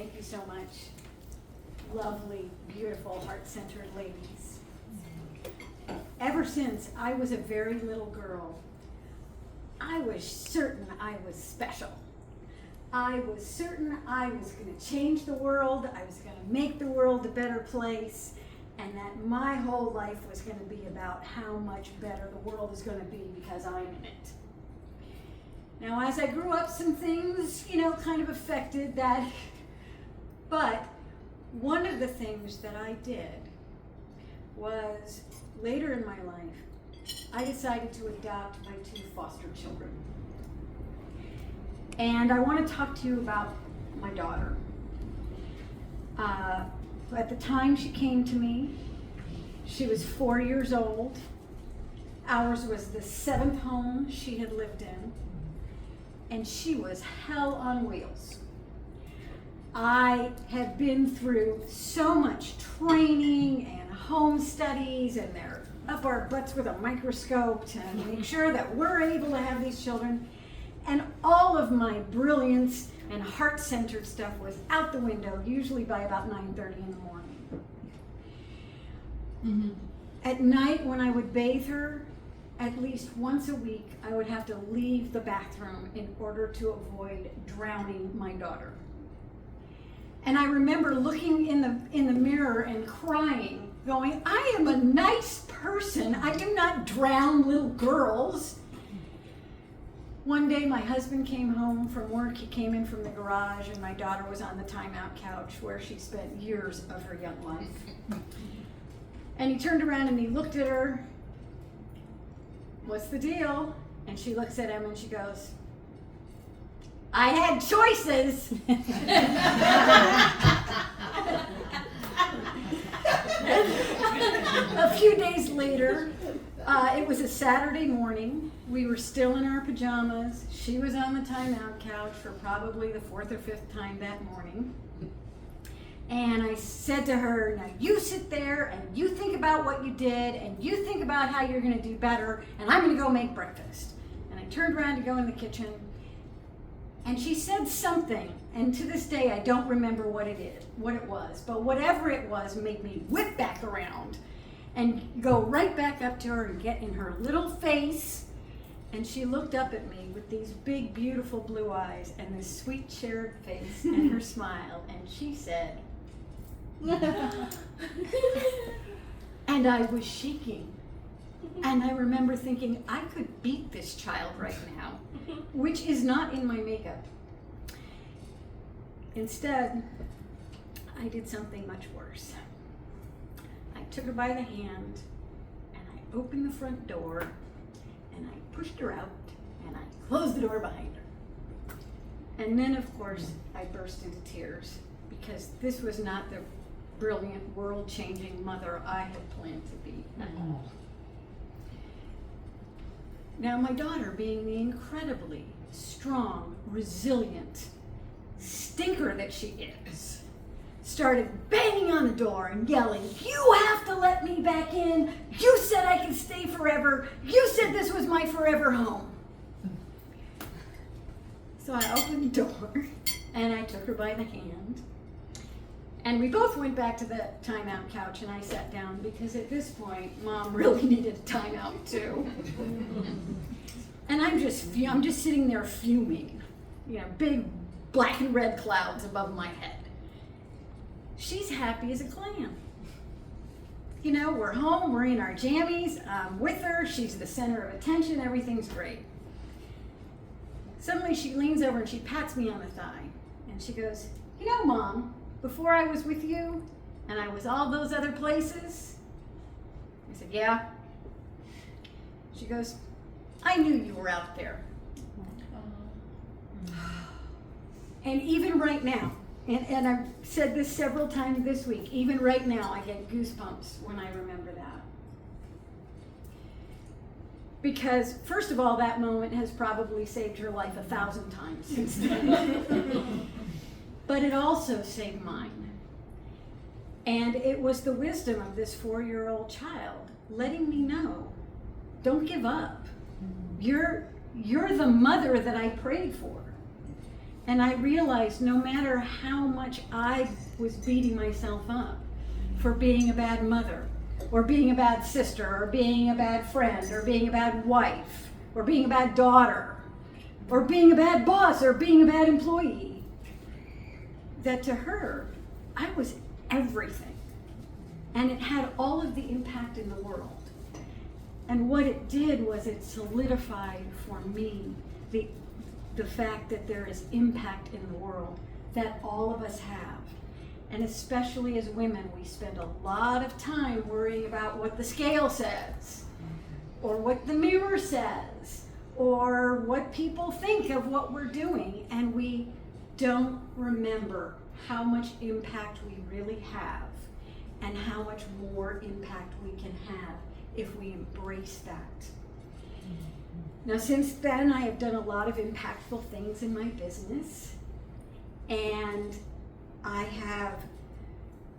Thank you so much. Lovely, beautiful, heart-centered ladies. Ever since I was a very little girl, I was certain I was special. I was certain I was going to change the world, I was going to make the world a better place, and that my whole life was going to be about how much better the world is going to be because I'm in it. Now, as I grew up, some things, kind of affected that, but one of the things that I did was, later in my life, I decided to adopt my 2 foster children. And I want to talk to you about my daughter. At the time she came to me, she was 4 years old. Ours was the 7th home she had lived in. And she was hell on wheels. I had been through so much training and home studies, and they're up our butts with a microscope to make sure that we're able to have these children. And all of my brilliance and heart-centered stuff was out the window, usually by about 9:30 in the morning. Mm-hmm. At night, when I would bathe her, at least once a week, I would have to leave the bathroom in order to avoid drowning my daughter. And I remember looking in the mirror and crying, going, I am a nice person. I do not drown little girls. One day my husband came home from work. He came in from the garage, and my daughter was on the timeout couch where she spent years of her young life. And he turned around and he looked at her. What's the deal? And she looks at him and she goes, I had choices. A few days later, it was a Saturday morning. We were still in our pajamas. She was on the timeout couch for probably the 4th or 5th time that morning. And I said to her, now you sit there and you think about what you did and you think about how you're going to do better, and I'm going to go make breakfast. And I turned around to go in the kitchen, and she said something, and to this day I don't remember what it was, but whatever it was made me whip back around and go right back up to her and get in her little face. And she looked up at me with these big, beautiful blue eyes and this sweet, cherub face and her smile, and she said, and I was shaking. And I remember thinking, I could beat this child right now, which is not in my makeup. Instead, I did something much worse. I took her by the hand, and I opened the front door, and I pushed her out, and I closed the door behind her. And then, of course, I burst into tears, because this was not the brilliant, world-changing mother I had planned to be at all. Now, my daughter, being the incredibly strong, resilient stinker that she is, started banging on the door and yelling, you have to let me back in. You said I could stay forever. You said this was my forever home. So I opened the door and I took her by the hand. And we both went back to the timeout couch, and I sat down because at this point, Mom really needed a timeout too. And I'm just sitting there fuming, big black and red clouds above my head. She's happy as a clam. We're home, we're in our jammies, I'm with her, she's the center of attention, everything's great. Suddenly she leans over and she pats me on the thigh, and she goes, Mom, before I was with you, and I was all those other places? I said, yeah. She goes, I knew you were out there. And even right now, and I've said this several times this week, even right now I get goosebumps when I remember that. Because, first of all, that moment has probably saved her life 1,000 times since then. But it also saved mine. And it was the wisdom of this 4-year-old child letting me know, don't give up. You're the mother that I prayed for. And I realized no matter how much I was beating myself up for being a bad mother, or being a bad sister, or being a bad friend, or being a bad wife, or being a bad daughter, or being a bad boss, or being a bad employee, that to her, I was everything. And it had all of the impact in the world. And what it did was it solidified for me the fact that there is impact in the world that all of us have. And especially as women, we spend a lot of time worrying about what the scale says, or what the mirror says, or what people think of what we're doing. And we don't remember how much impact we really have and how much more impact we can have if we embrace that. Now, since then, I have done a lot of impactful things in my business, and I have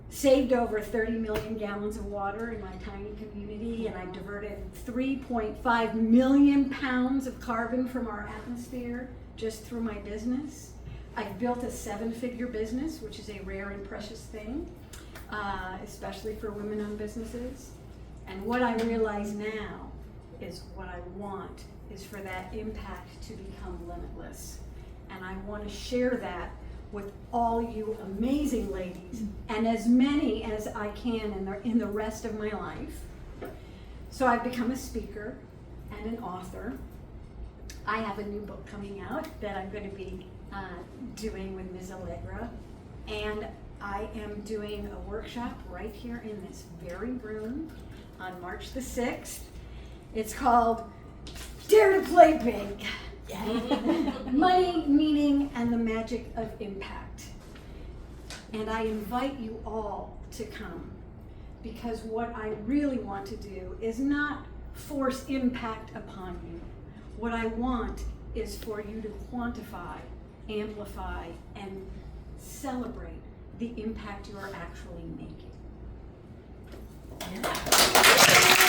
saved over 30 million gallons of water in my tiny community, and I've diverted 3.5 million pounds of carbon from our atmosphere just through my business. I've built a 7-figure business, which is a rare and precious thing, especially for women-owned businesses. And what I realize now is what I want is for that impact to become limitless. And I want to share that with all you amazing ladies, and as many as I can in the rest of my life. So I've become a speaker and an author. I have a new book coming out that I'm going to be doing with Ms. Allegra, and I am doing a workshop right here in this very room on March the 6th. It's called Dare to Play Big. Money, Meaning, and the Magic of Impact. And I invite you all to come, because what I really want to do is not force impact upon you. What I want is for you to quantify, amplify, and celebrate the impact you are actually making. Yeah.